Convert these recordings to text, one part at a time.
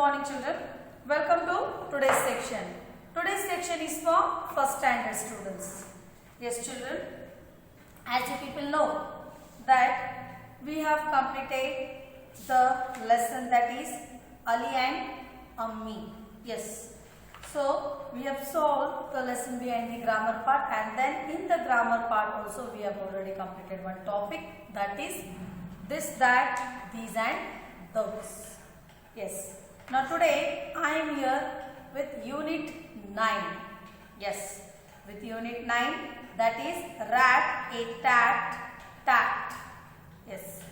morning children. Welcome to today's section. Today's section is for first standard students. Yes children, as you people know that we have completed the lesson that is Ali and Ammi. Yes. So we have solved the lesson behind the grammar part, and then in the grammar part also we have already completed one topic, that is this, that, these and those. Yes. Now today I am here with unit 9. Yes. With unit 9, that is rat, a tat, tat. Yes.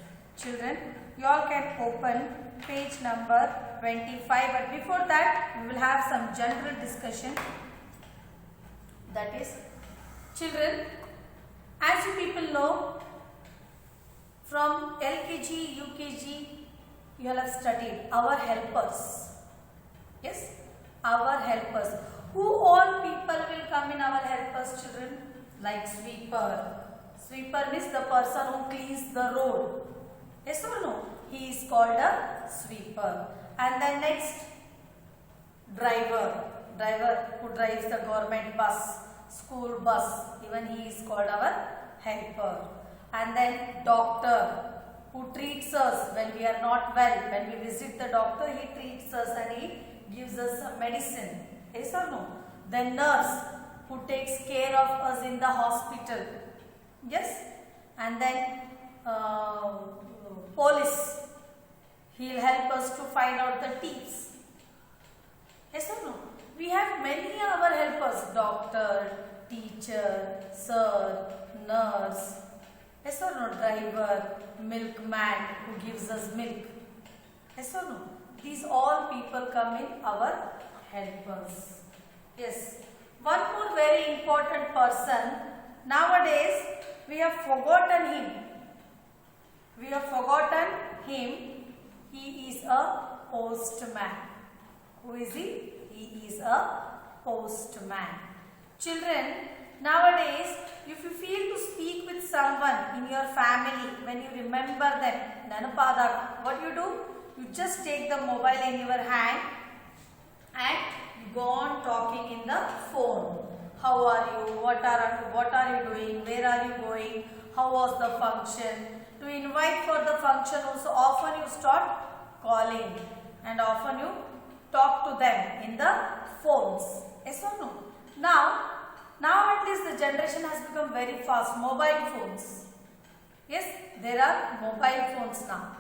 Children, you all can open page number 25, but before that we will have some general discussion. That is, children, as you people know, from LKG, UKG, you all have studied our helpers. Yes, our helpers. Who all people will come in our helpers, children? Like sweeper. Sweeper means the person who cleans the road. Yes or no? He is called a sweeper. And then next, driver. Driver who drives the government bus, school bus. Even he is called our helper. And then doctor, who treats us when we are not well. When we visit the doctor, he treats us and he gives us some medicine. Yes or no? Then nurse, who takes care of us in the hospital. Yes. And then police, he will help us to find out the thieves. Yes or no? We have many our helpers: doctor, teacher, sir, nurse. Yes or no? Driver, milkman who gives us milk. Yes or no? These all people come in our helpers. Yes. One more very important person. Nowadays we have forgotten him. We have forgotten him. He is a postman. Who is he? He is a postman. Children, nowadays, if you feel to speak with someone in your family, when you remember them, Nanapada, what you do? You just take the mobile in your hand and you go on talking in the phone. How are you? What are you doing? Where are you going? How was the function? To invite for the function also, often you start calling and often you talk to them in the phones. Yes or no? Now at least the generation has become very fast. Mobile phones. Yes, there are mobile phones now.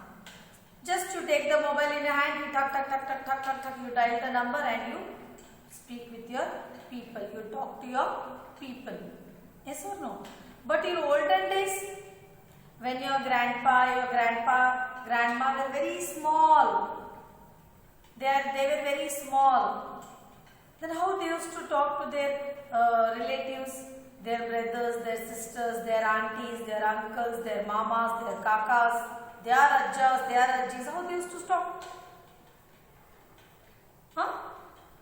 Just you take the mobile in your hand, you tuck, you dial the number and you speak with your people. You talk to your people. Yes or no? But in olden days, when your grandpa, grandma were very small, they were very small, then how they used to talk to their relatives, their brothers, their sisters, their aunties, their uncles, their mamas, their kakas, their ajjas, their ajjis, how they used to talk?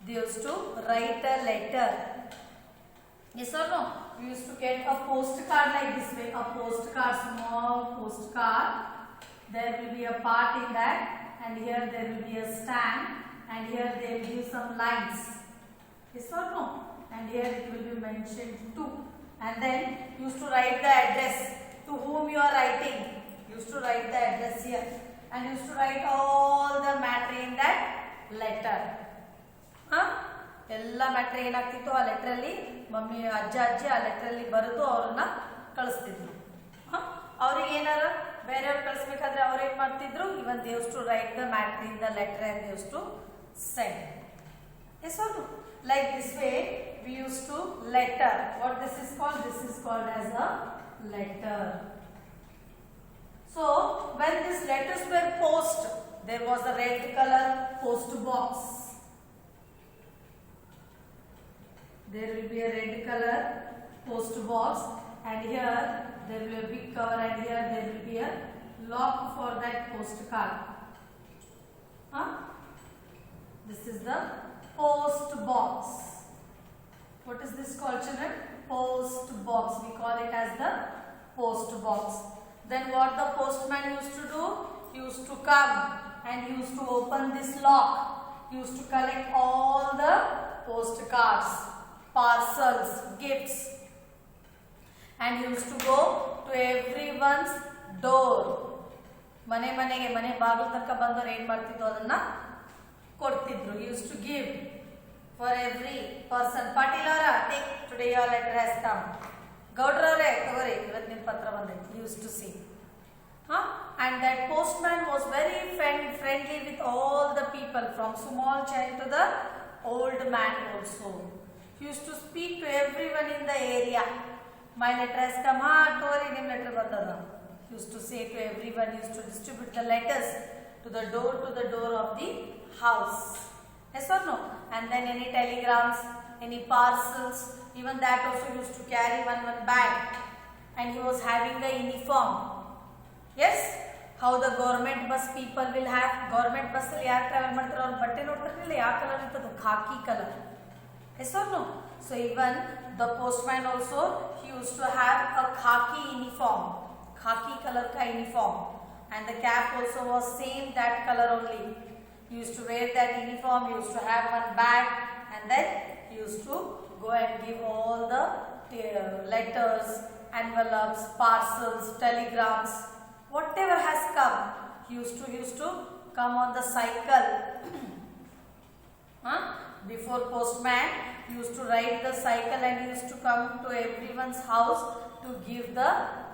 They used to write a letter. Yes or no? We used to get a postcard like this way, a postcard, small postcard. There will be a part in that, and here there will be a stamp, and here they will give some lines. Yes or no? And here it will be mentioned to. And then you used to write the address to whom you are writing. You used to write the address here, and you used to write all the matter in that letter. ಎಲ್ಲ matter ಏನಾಗ್ತಿತ್ತು ಆ ಲೆಟ್ರಲ್ಲಿ mummy ಅಜ್ಜಿ ಆ ಲೆಟ್ರಲ್ಲಿ ಬರೆದು ಅವ್ರನ್ನ ಕಳಿಸ್ತಿದ್ರು. ಅವ್ರಿಗೆ ಏನಾರ ಬೇರೆಯವ್ರು ಕಳಿಸ್ಬೇಕಾದ್ರೆ ಅವ್ರು ಏನು ಮಾಡ್ತಿದ್ರು? Even they use to write the matter in the letter and they use to send. As are like this way we use to letter. What this is called? This is called as a letter. So when this letters were post, there was a red colour post box. There will be a red color post box, and here there will be a big cover, and here there will be a lock for that postcard. This is the post box. What is this called, children? Post box. We call it as the post box. Then what the postman used to do? He used to come and he used to open this lock he used to collect all the postcards, parcels, gifts, and he used to go to everyone's door. ಮನೆ ಮನೆಗೆ ಮನೆ ಬಾಗಿಲು ತನಕ ಬಂದವರು ಏನು ಮಾಡ್ತಿದ್ರು ಅದನ್ನ ಕೊಡ್ತಿದ್ರು. He used to give for every person. Patil ಅವರ take today your letter has come. ಗೌಡ್ರವರೇ ತಗೋರಿ ಇವತ್ತು ನಿಮ್ಮ ಪತ್ರ ಬಂದೈತಿ. He used to say. And that postman was very friendly with all the people, from small child to the old man also. He used to speak to everyone in the area. My letter has come. Tori nim letter bandada. He used to say to everyone. He used to distribute the letters to the door of the house. Yes or no? And then any telegrams, any parcels, even that also he used to carry one bag. And he was having the uniform. Yes, how the government bus people will have. Government bus ಅಲ್ಲಿ ಯಾರು travel ಮಾಡ್ತಾರೆ ಅವ್ರ ಬಟ್ಟೆ ನೋಡ್ತಿರಲಿಲ್ಲ, ಯಾವ colour ಇರ್ತದೆ? ಖಾಕಿ colour. Yes or no? So even the postman also, he used to have a khaki uniform, khaki color ka uniform, and the cap also was same that color only. He used to wear that uniform. He used to have one bag, and then he used to go and give all the letters, envelopes, parcels, telegrams, whatever has come. He used to come on the cycle. Before postman, he used to ride the cycle and he used to come to everyone's house to give the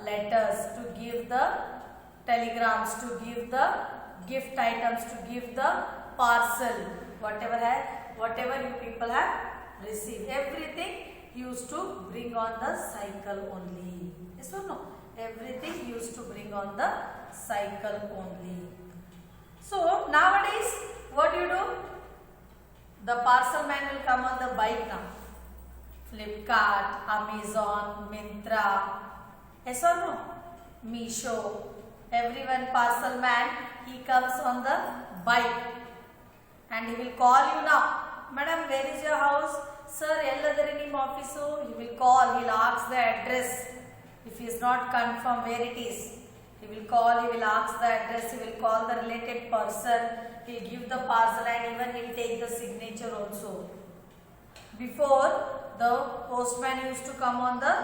letters, to give the telegrams, to give the gift items, to give the parcel, whatever you people have received. Everything he used to bring on the cycle only. Yes or no? Everything he used to bring on the cycle only. So nowadays, what do you do? The parcel man will come on the bike now. Flipkart, Amazon, Myntra, yes or no? Meesho. Everyone parcel man, he comes on the bike and he will call you now. Madam, where is your house? Sir, elladari nim office. He will call, he will ask the address. If he is not confirmed where it is, he will call, he will ask the address, he will call the related person, he will give the parcel and even he will take the signature also. Before, the postman used to come on the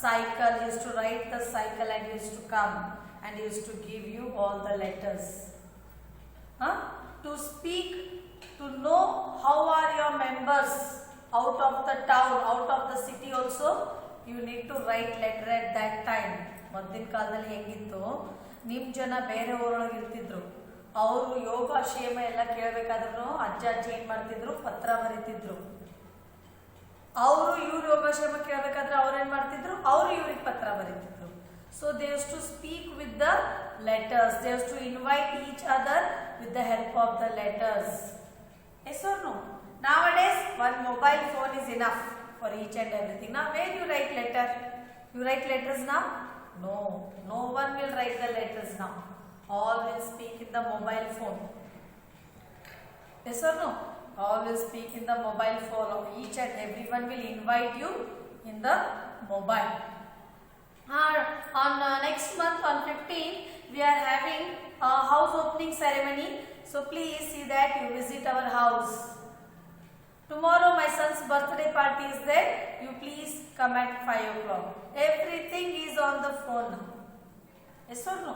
cycle, he used to ride the cycle and he used to come and he used to give you all the letters. To speak, to know how are your members out of the town, out of the city also, you need to write letter at that time. ಮೊದಲಿನ ಕಾಲದಲ್ಲಿ ಹೆಂಗಿತ್ತು, ನಿಮ್ಮ ಜನ ಬೇರೆ ಊರೊಳಗೆ ಇರ್ತಿದ್ರು, ಅವರು ಯೋಗ ಕ್ಷೇಮ ಎಲ್ಲ ಕೇಳಬೇಕಾದ್ರೂ ಅಜ್ಜ ಅಜ್ಜಿ ಏನು ಮಾಡ್ತಿದ್ರು? ಪತ್ರ ಬರೀತಿದ್ರು. ಅವರು ಇವ್ರು ಯೋಗಕ್ಷೇಮ ಕೇಳಬೇಕಾದ್ರೆ ಅವ್ರು ಏನು ಮಾಡ್ತಿದ್ರು? ಅವರು ಇವ್ರಿಗೆ ಪತ್ರ ಬರೀತಿದ್ರು. So they use to speak with the letters. They use to invite each other with the help of the letters. Yes or no? Nowadays, one mobile phone is enough for each and everything. Now, where you write letter? You write letters now? No, no one will write the letters now. All will speak in the mobile phone. Yes or no? All will speak in the mobile phone. Each and everyone will invite you in the mobile. On next month, on 15th, we are having a house opening ceremony. So please see that you visit our house. Tomorrow my son's birthday party is there. You please come at 5 o'clock. Everything is on the phone now. Yes or no?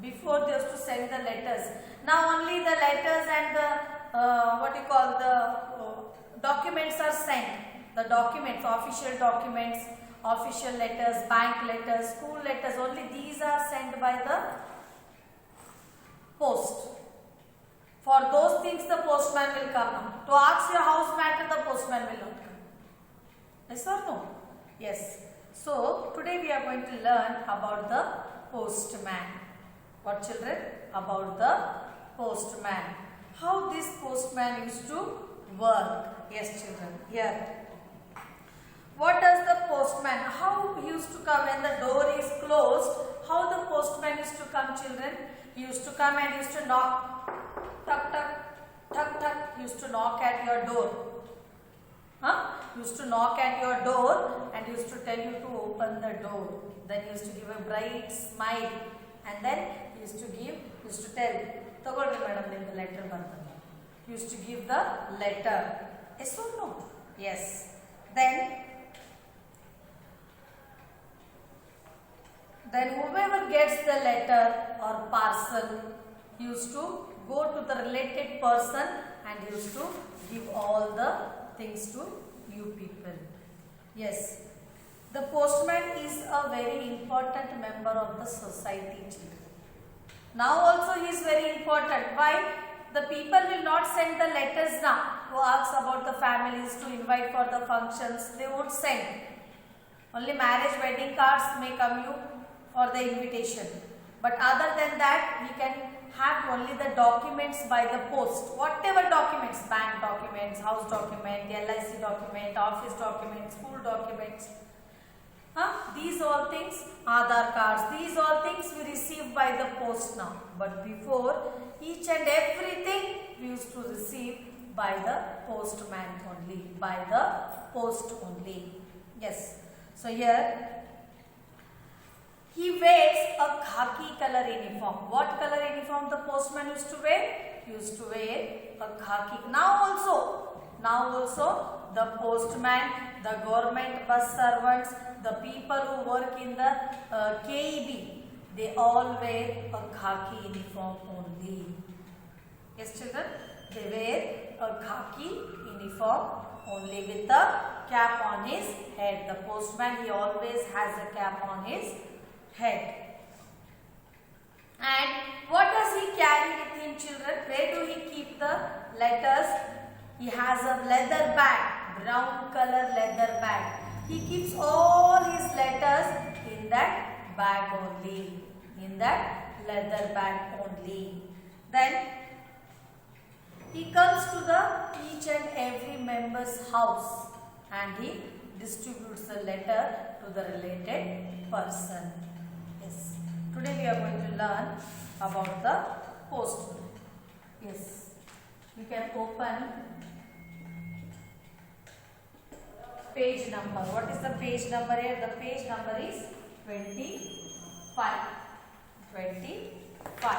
Before they used to send the letters. Now only the letters and the documents are sent. The documents, official documents, official letters, bank letters, school letters, only these are sent by the post. For those things the postman will come now. To ask your house matter, the postman will not come. Yes or no? Yes. So today we are going to learn about the postman. What children? About the postman. How this postman used to work. Yes children. Here. What does the postman, how he used to come when the door is closed? How the postman used to come, children? He used to come and used to knock. Tuck, tuck, tuck, tuck. He used to knock at your door. He used to knock at your door and used to tell you to open the door. Then he used to give a bright smile and then he used to tell, "Tagolri madam, nimmu letter bantadu." used to give the letter. Yes or no? Yes. Then whoever gets the letter or parcel used to go to the related person and used to give all the things to you people. Yes. The postman is a very important member of the society, children. Now also he is very important. Why? The people will not send the letters now who asks about the families to invite for the functions. They won't send. Only marriage wedding cards may come you for the invitation. But other than that, we can have only the documents by the post. Whatever documents, bank documents, house document, LIC document, office document, school documents. These all things, Aadhaar cards, these all things we receive by the post now. But before, each and everything we used to receive by the postman only, by the post only. Yes. So here, he wears a khaki color uniform. What color uniform the postman used to wear? He used to wear a khaki. Now also the postman, the government bus servants, the people who work in the KEB, they all wear a khaki uniform only. Yes children, they wear a khaki uniform only with the cap on his head. The postman, he always has a cap on his head. And what does he carry with him, children? Where do he keep the letters? He has a leather bag, brown color leather bag. He keeps all his letters in that bag only, in that leather bag only. Then he comes to the each and every member's house and he distributes the letter to the related person. Yes. Today we are going to learn about the postman. Yes. You can open page number. What is the page number here? The page number is 25. 25.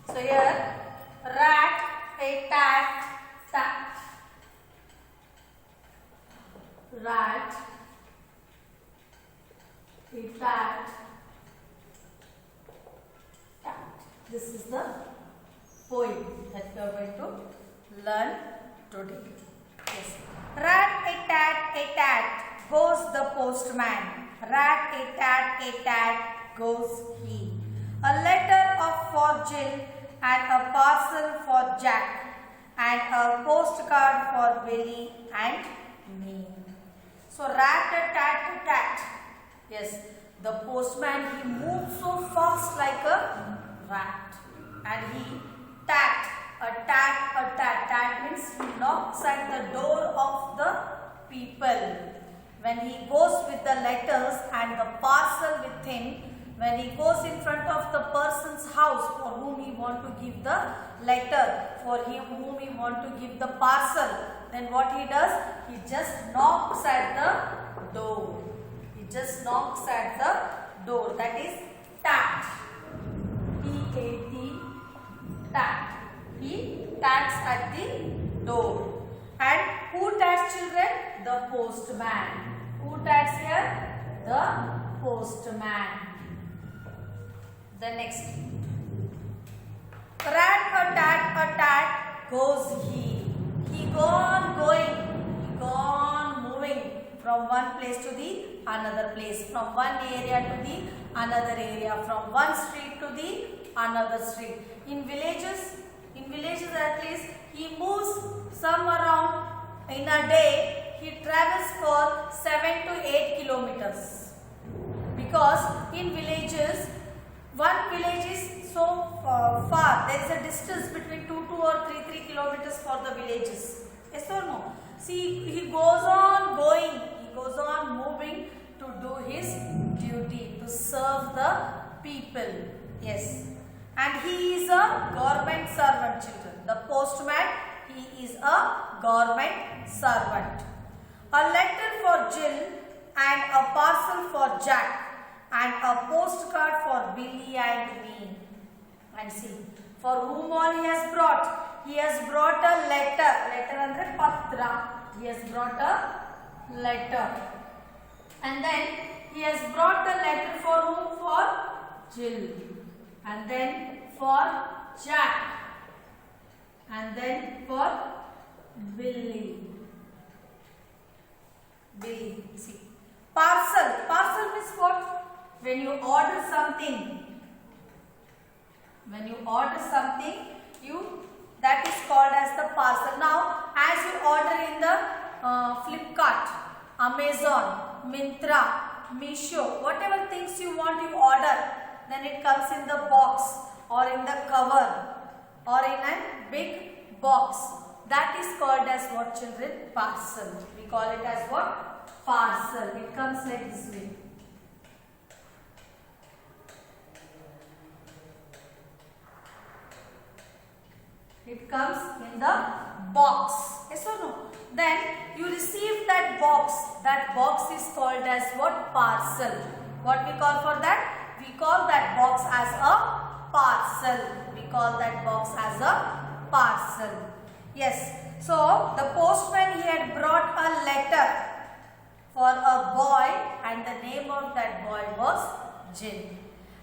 So here, rat, a tat, tat. Rat, a tat, tat. This is the poem that we are going to learn today. Yes. Rat, a tat, goes the postman. Rat, a tat, goes he. A letter for Jill and a parcel for Jack and a postcard for Billy and me. So rat-a-tat-a-tat. Yes, the postman, he moves so fast like a rat and he tat. Tat means he knocks at the door of the people. When he goes with the letters and the parcel with him, when he goes in front of the person's house for whom he want to give the letter, for him whom he want to give the parcel, then what he does? He just knocks at the door. He just knocks at the door. That is tat. T-A-T, tat. He tats at the door. And who tats, children? The postman. Who tats here? The postman. The next. Rat-a-tat, goes he. He gone going. He gone moving from one place to the another place. From one area to the another area. From one street to the another street. In villages at least, he moves some around in a day. He travels for 7 to 8 kilometers. Because in villages, one village is so far, there is a distance between 2 or 3 kilometers for the villages. Yes or no? See, he goes on going, he goes on moving to do his duty, to serve the people. Yes. And he is a government servant, children. The postman, he is a government servant. A letter for Jill and a parcel for Jack, and a postcard for Billy and me. And see, for whom all he has brought? He has brought a letter. Letter andre patra. He has brought a letter. And then he has brought a letter for whom? For Jill. And then for Jack. And then for Billy. Billy. See. Parcel. Parcel means what? When you order something. When you order something, that is called as the parcel. Now, as you order in the Flipkart, Amazon, Myntra, Meesho, whatever things you want, you order. Then it comes in the box or in the cover or in a big box. That is called as what, children? Parcel. We call it as what? Parcel. It comes like this way. It comes in the box. Yes or no? Then you receive that box. That box is called as what? Parcel. What we call for that? We call that box as a parcel. We call that box as a parcel. Yes. So the postman, he had brought a letter for a boy, and the name of that boy was Jill.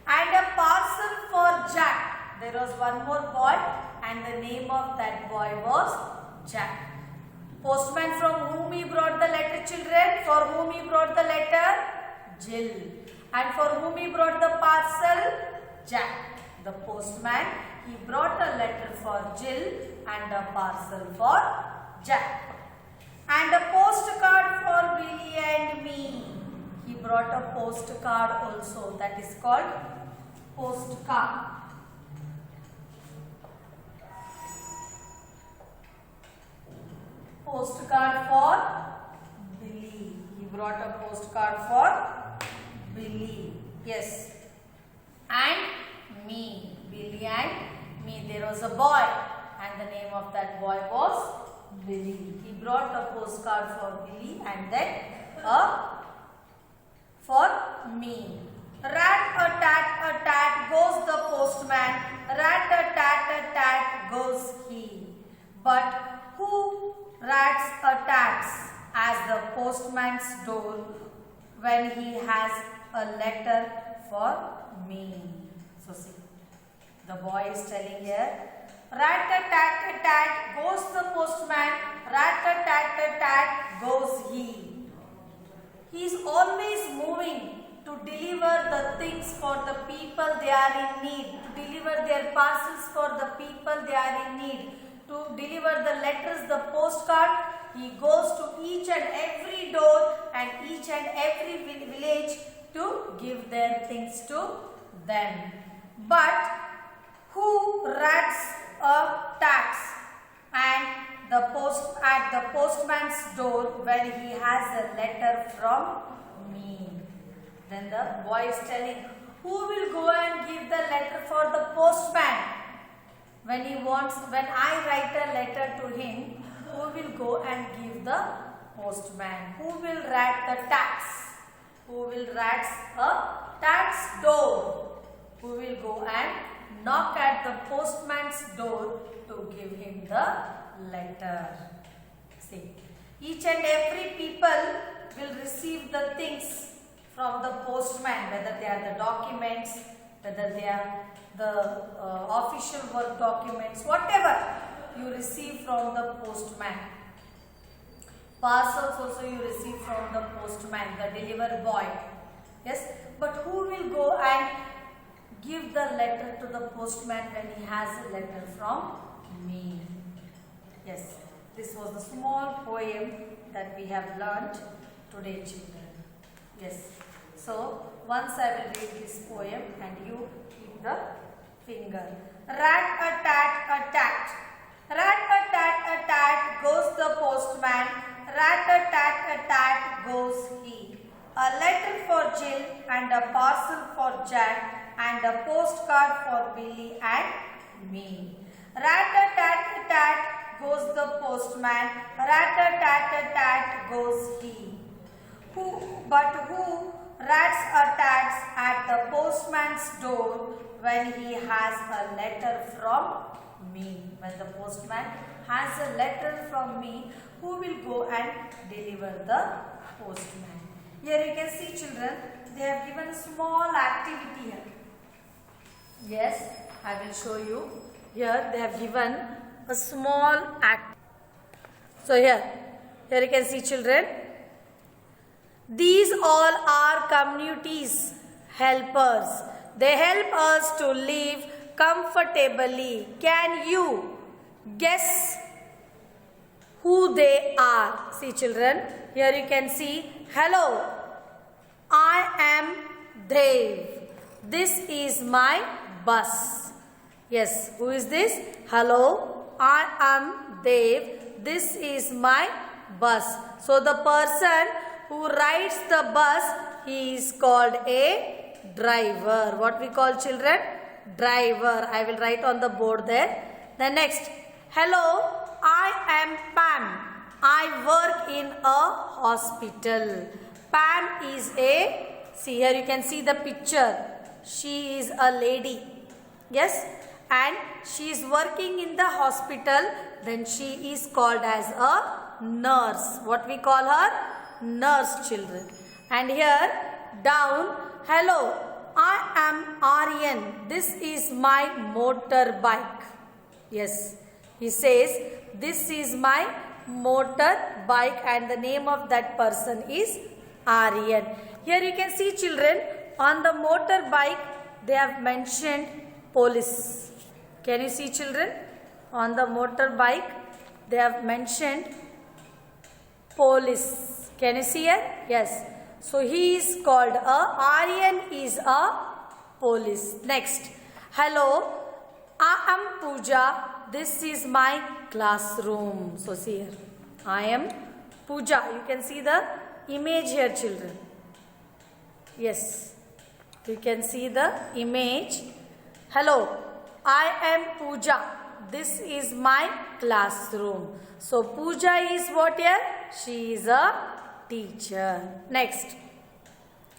And a parcel for Jack. There was one more boy, and the name of that boy was Jack. Postman, from whom he brought the letter, children? For whom he brought the letter? Jill. And for whom he brought the parcel? Jack. The postman, he brought a letter for Jill and a parcel for Jack. And a postcard for Billy and me. He brought a postcard also. That is called postcard. Postcard for Billy. He brought a postcard for Billy. Yes. And me. Billy and me. There was a boy, and the name of that boy was Billy. He brought a postcard for Billy and then for me. Rat-a-tat goes the postman. Rat-a-tat goes he. But who rats-a-tats as the postman's door when he has a letter for me? So see, the boy is telling here, rat-a-tat goes the postman, rat-a-tat goes he. He is always moving to deliver the things for the people they are in need, to deliver their parcels for the people they are in need, to deliver the letters, the postcard. He goes to each and every door and each and every village to give their things to them. But who writes a tax and at the postman's door when he has a letter from me? Then the boy is telling, who will go and give the letter for the postman? When I write a letter to him, who will go and give the postman? Who will write the tax? Who will write a tax door? Who will go and knock at the postman's door to give him the letter? See, each and every people will receive the things from the postman, whether they are the documents, whether they are the official work documents, whatever you receive from the postman. Parcels also you receive from the postman, the delivery boy. Yes, but who will go and give the letter to the postman when he has a letter from me? Yes, this was the small poem that we have learnt today, children. Yes, so once I will read this poem and you keep the finger. Rat-a-tat-a-tat. Rat-a-tat-a-tat goes the postman. Rat-a-tat-a-tat goes he. A letter for Jill and a parcel for Jack and a postcard for Billy and me. Rat-a-tat-a-tat goes the postman. Rat-a-tat-a-tat goes he. But who rats or tats at the postman's door when he has a letter from me? When the postman has a letter from me, who will go and deliver the postman? Here you can see, children, they have given a small activity here. Yes, I will show you. Here they have given a small act. So here you can see, children, these all are communities, helpers. They help us to live comfortably. Can you guess who they are? See, children, here you can see, hello, I am Dev. This is my bus. Yes, who is this? Hello, I am Dev. This is my bus. So the person who rides the bus, he is called a driver. What we call, children? Driver. I will write on the board there. The next, hello, I am Pam. I work in a hospital. Pam is a, see here you can see the picture. She is a lady. Yes, and she is working in the hospital. Then she is called as a nurse. What we call her? Nurse, children. And here down, hello, I am Aryan. This is my motorbike. Yes, he says this is my motorbike, and the name of that person is Aryan. Here you can see, children, on the motorbike they have mentioned police. Can you see, children? On the motorbike they have mentioned police. Can you see it? Yes. So he is called Aryan is a police. Next, hello, I am Pooja. This is my classroom. So see here, I am Pooja. You can see the image here, children. Yes, you can see the image. Hello, I am Pooja. This is my classroom. So Pooja is what here? She is a teacher. Next,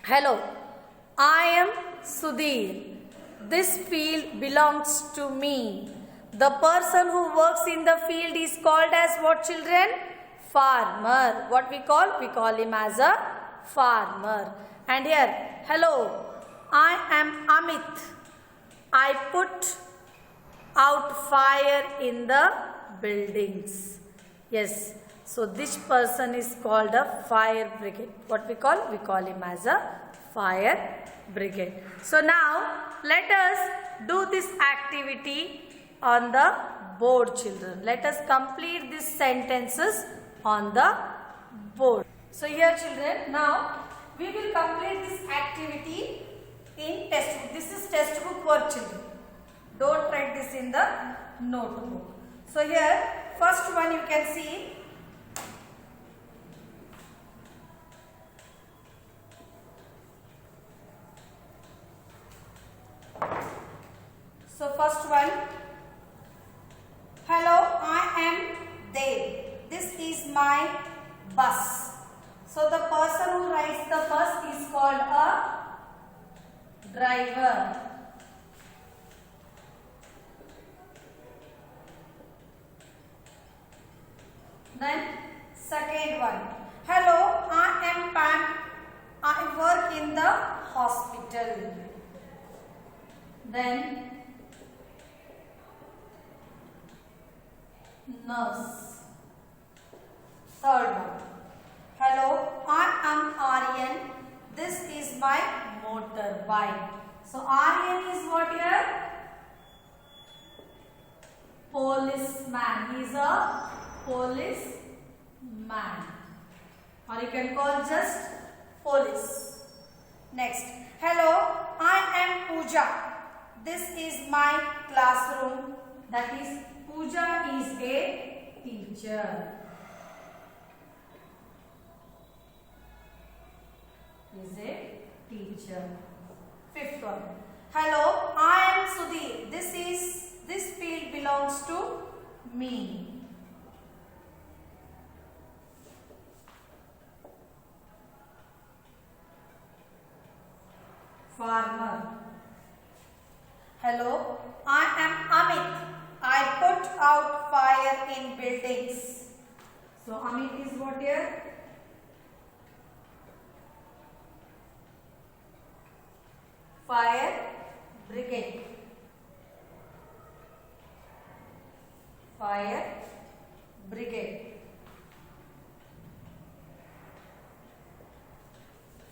hello, I am Sudhir. This field belongs to me. The person who works in the field is called as what, children? Farmer. What we call? We call him as a farmer. And here, hello, I am Amit. I put out fire in the buildings. Yes, so this person is called a fire brigade. What we call? We call him as a fire brigade. So now let us do this activity on the board, children. Let us complete these sentences on the board. So here, children, now we will complete this activity in textbook. This is textbook work, children. Don't write this in the notebook. So here, first one you can see. So first one, hello, I am Dev. This is my bus. So the person who rides the bus is called a driver. Then second one, hello, I am Pam. I work in the hospital. Then nurse. Third one, hello, I am Aryan. This is my motorbike. So Aryan is what here? Policeman. He is a policeman, or you can call just police. Next, hello, I am Pooja. This is my classroom. That is, Pooja is a teacher. Is a teacher. Fifth one, hello, I am Sudhir. This field belongs to me. farmer. Hello, I am Amit. I put out fire in buildings. So Amit is what here? Fire brigade. Fire brigade.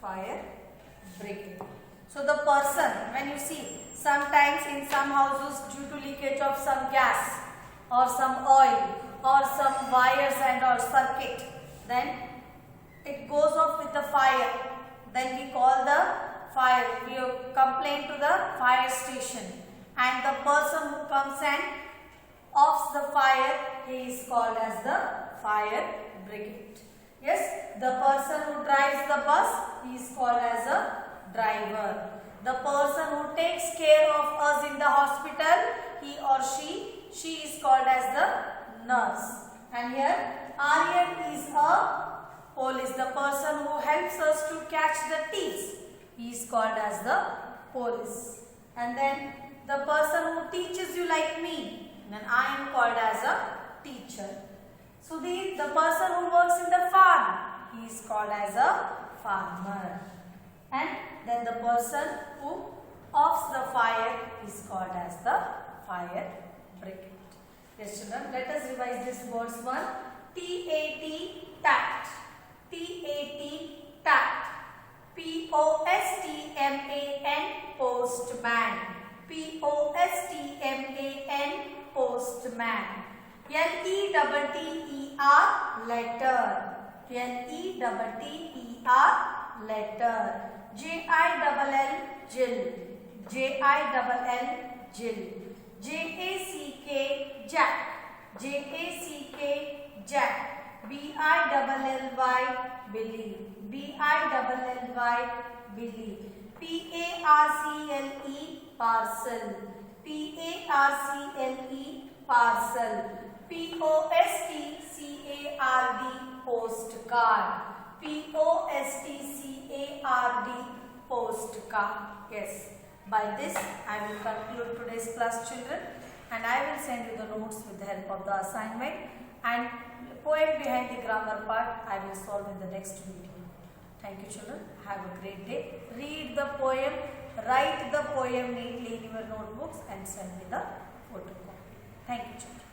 Fire brigade. So the person, when you see, sometimes in some houses due to leakage of some gas or some oil or some wires and or circuit, then it goes off with the fire. Then we call the fire, we complain to the fire station, and the person who comes and offs the fire, he is called as the fire brigade. Yes, the person who drives the bus, he is called as a driver. The person who takes care of us in the hospital, he or she is called as the nurse. And here Aryan is a police. The person who helps us to catch the thieves, he is called as the police. And then the person who teaches you like me, then I am called as a teacher. So the person who works in the farm, he is called as a farmer. And then the person who offs the fire is called as the fire brigade. Yes children, let us revise this words one. T-A-T, tact. T-A-T, tact. P-O-S-T-M-A-N, postman. P-O-S-T-M-A-N, postman. L-E-T-T-E-R, letter. L-E-T-T-E-R, letter. J-I-L-L, Jill. J-I-L-L, Jill. J-A-C-K, Jack. J-A-C-K, Jack. B-I-L-L-Y, Billy. B-I-L-L-Y, Billy. P-A-R-C-L-E, parcel. P-A-R-C-L-E, parcel. P-O-S-T-C-A-R-D, postcard. P-O-S-T-C-A-R-D, postcard. Yes. By this, I will conclude today's class, children, and I will send you the notes with the help of the assignment, and the poem behind the grammar part I will solve in the next video. Thank you, children. Have a great day. Read the poem, write the poem neatly in your notebooks and send me the photocopy. Thank you, children.